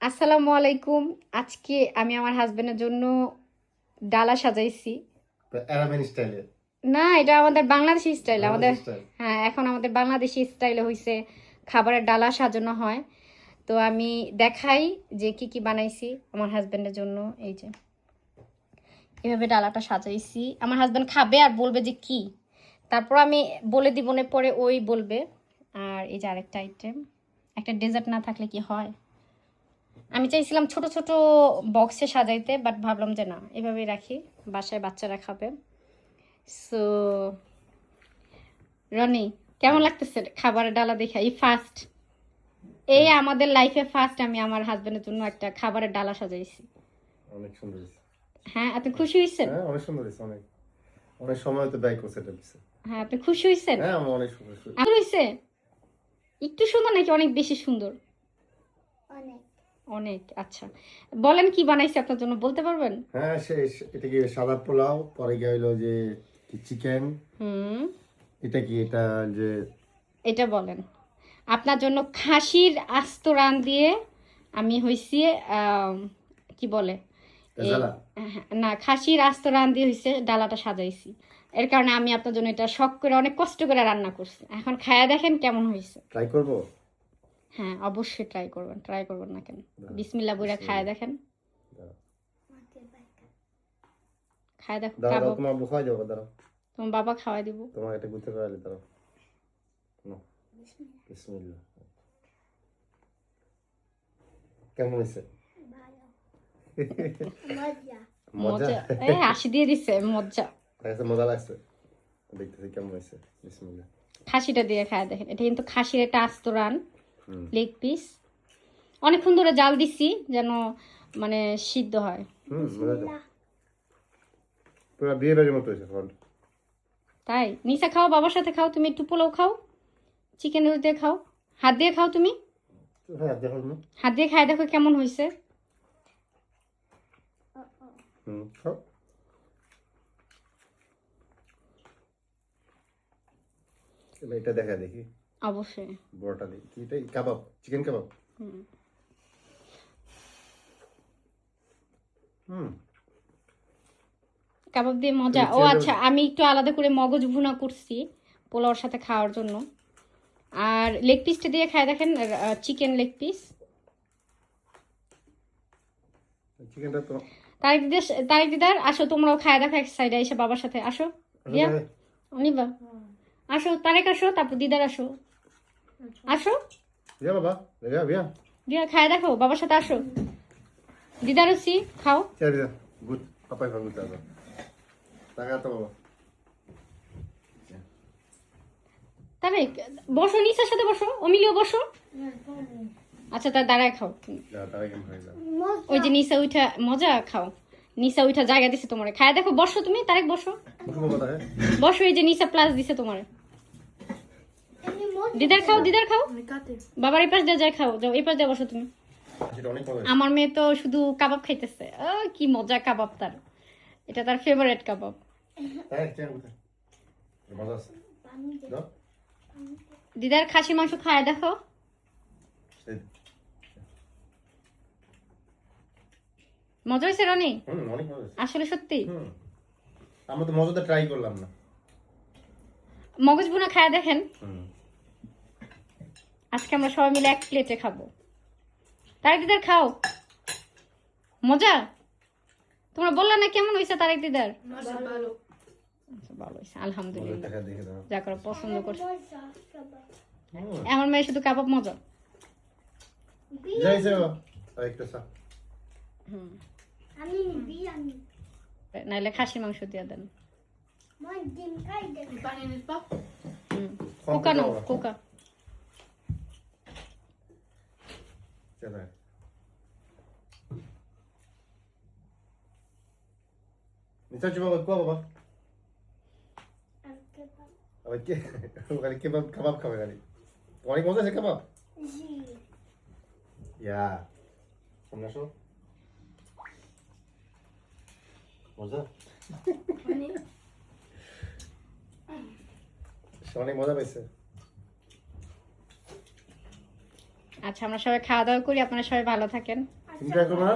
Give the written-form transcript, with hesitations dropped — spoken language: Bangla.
আসসালামু আলাইকুম। আজকে আমি আমার হাজবেন্ডের জন্য ডালা সাজাইছি। আরাবিয়ান স্টাইলে না, এটা আমাদের বাংলাদেশি স্টাইল। আমাদের বাংলাদেশি স্টাইল। হ্যাঁ, এখন আমাদের বাংলাদেশি স্টাইলে হইছে খাবারের ডালা সাজানো হয়। তো আমি দেখাই যে কি কি বানাইছি আমার হাজবেন্ডের জন্য। এই যে এভাবে ডালাটা সাজাইছি। আমার হাজবেন্ড খাবে আর বলবে যে কি, তারপর আমি বলে দিব না, পরে ওই বলবে। আর এই যে আরেকটা আইটেম, একটা ডেজার্ট না থাকলে কি হয়। আমি চাইছিলাম ছোট ছোট বক্সে সাজাইতে, বাট ভাবলাম যে না, এভাবেই রাখি, বাসায় বাচ্চারা খাবে। সো রনি, কেমন লাগতেছে খাবারের ডালা দেখে? এই ফার্স্ট, এই আমাদের লাইফে ফার্স্ট আমি আমার হাজবেন্ডের জন্য একটা খাবারের ডালা সাজাইছি। অনেক সুন্দর হয়েছে। হ্যাঁ, আপনি খুশি হয়েছেন? হ্যাঁ, অনেক সুন্দর হয়েছে। অনেক অনেক সময় তো ব্যয় করছে এটা পিছে। হ্যাঁ, আপনি খুশি হয়েছেন? হ্যাঁ, আমি অনেক সুন্দর আর হয়েছে একটু সুন্দর নাকি অনেক বেশি সুন্দর? অনেক অনেক। আচ্ছা, বলেন কি বানাইছি আপনার জন্য, বলতে পারবেন? হ্যাঁ, এটা কি সাদা পোলাও, পরে গিয়ে হইলো যে কি চিকেন, এটা কি এটা যে এটা বলেন। আপনার জন্য খাসির আস্ত রান দিয়ে আমি হইছি কি বলে গাজালা। না, খাসির আস্ত রান দিয়ে হইছে ডালাটা সাজাইছি। এর কারণে আমি আপনার জন্য এটা শখ করে অনেক কষ্ট করে রান্না করছি। এখন খায়া দেখেন কেমন হয়েছে। ট্রাই করব। হ্যাঁ, অবশ্যই ট্রাই করবেন। ট্রাই করবেন না কেন? বিসমিল্লাহ বইরা খায়া দেখেন। খায়া দেখো। দাঁড়াও, কাবাব তোমার আব্বু খাওয়াই যাবো, দাঁড়াও। তোমার বাবা খাওয়াই দিব। তোমার এটা ঘুরতে পারলে দাঁড়াও। নাও, বিসমিল্লাহ। কেমন হয়েছে? ভালো মজা মজা। মজা, হাসি দিয়ে দিছে। মজা, লাগছে, মজা লাগছে। দেখতেছি কেমন হয়েছে। বিসমিল্লাহ। খাসিটা দিয়ে খায়া দেখেন। এটা কিন্তু খাসির একটা আস্ত রান, হুম। Leg piece. অনেকক্ষণ ধরে জাল দিছি যেন মানে সিদ্ধ হয়। মজা তো। পুরো বিয়ে বাড়ির মতো হয়েছে ফন্ট। তাই নিশা খাও, বাবার সাথে খাও। তুমি একটু পোলাও খাও, চিকেন রোল দিয়ে খাও, হাত দিয়ে খাও। তুমি হ্যাঁ, দেখো না। হাত দিয়ে খাই দেখো কেমন হয়েছে। খাও। এবার এটা দেখা দেখি, অবশ্যই। বড়টা দেখি কি, এটা কাবাব, চিকেন কাবাব। হুম। কাবাব দিয়ে মজা। ও আচ্ছা, আমি একটু আলাদা করে মগজ ভুনা করছি পোলাওর সাথে খাওয়ার জন্য। আর লেগ পিসটা দিয়ে খাই দেখেন, চিকেন লেগ পিস। চিকেনটা তো তারেক দিদার আসো, তোমরাও খায় দেখো এক সাইডে এসে বাবার সাথে। আসো দিয়া, অনিবা আসো, তারেক আসো, তারপর দিদার আসো। আসো বিয়া বাবা, বিয়া বিয়া। দিয়া খায় দেখো বাবার সাথে। আসো দিদারও সি খাও। চেয়ার বিয়া। গুড, পাপাই ভালো গুড দাদা। টাকা তো বাবা। তারেক বসো, নিসার সাথে বসো, অমিলিও বসো। আচ্ছা, তার দাঁড়ায় খাও তুমি। যা তারা কেমন হয়ে যাবে। ওই যে নিসা উঠা মজা খাও। নিসা উঠা জায়গা দিছে তোমারে, খায় দেখো। বসো তুমি, তারেক বসো। বসো বাবা তাহে। বসো, এই যে নিসা প্লাস দিছে তোমারে। এমনি মজা দিদার খাও, দিদার খাও। বাবার এই পাশ দিয়ে যায় খাও, যাও এই পাশ দিয়ে বসো তুমি। সেটা অনেক মজা। আমার মেয়ে তো শুধু কাবাব খাইতেছে। কি মজা কাবাব তার, এটা তার ফেভারিট কাবাব। তাই চেয়ার কোথায়? মজা আছে। পানি দে দাও। দিদার খাসি মাংস খায় দেখো। মজা হয়েছে রনি? অনেক মজা আছে। আসলে সত্যি। আমরা তো মজাটা ট্রাই করলাম না। মগজ ভুনা খায় দেখেন। হুম। আজকে আমরা সবাই মিলে এক প্লেটে খাবো। তারেক দিদার খাও। মজা? তোমরা বললা না কেমন হয়েছে তারেক দিদার? আচ্ছা, ভালো হয়েছে আলহামদুলিল্লাহ। টাকা দেখে দাও। যা করো পছন্দ করছে। মজা সবাই আমার মেয়ে শুধু কাবাব মজা। যাই যাও। আরেকটা সা। আমি বিরিয়ানি নাইলে খাসি মাংস দিয়ে দেন। মই ডিম খাই দে কোকা নো, কোকা। চলো। নিচে যাও বাবা, কো বাবা। আজকে আবার কে ওখানে কেবাব কাবাব খাবে গাড়ি। অনেক মজা আছে কাবাব। জি ইয়া। সামনে আসো। মজা? অনেক মজা পাইছে। আচ্ছা আমরা সবাই খাওয়া দাওয়া করি, আপনারা সবাই ভালো থাকেন। তুমি দেখো না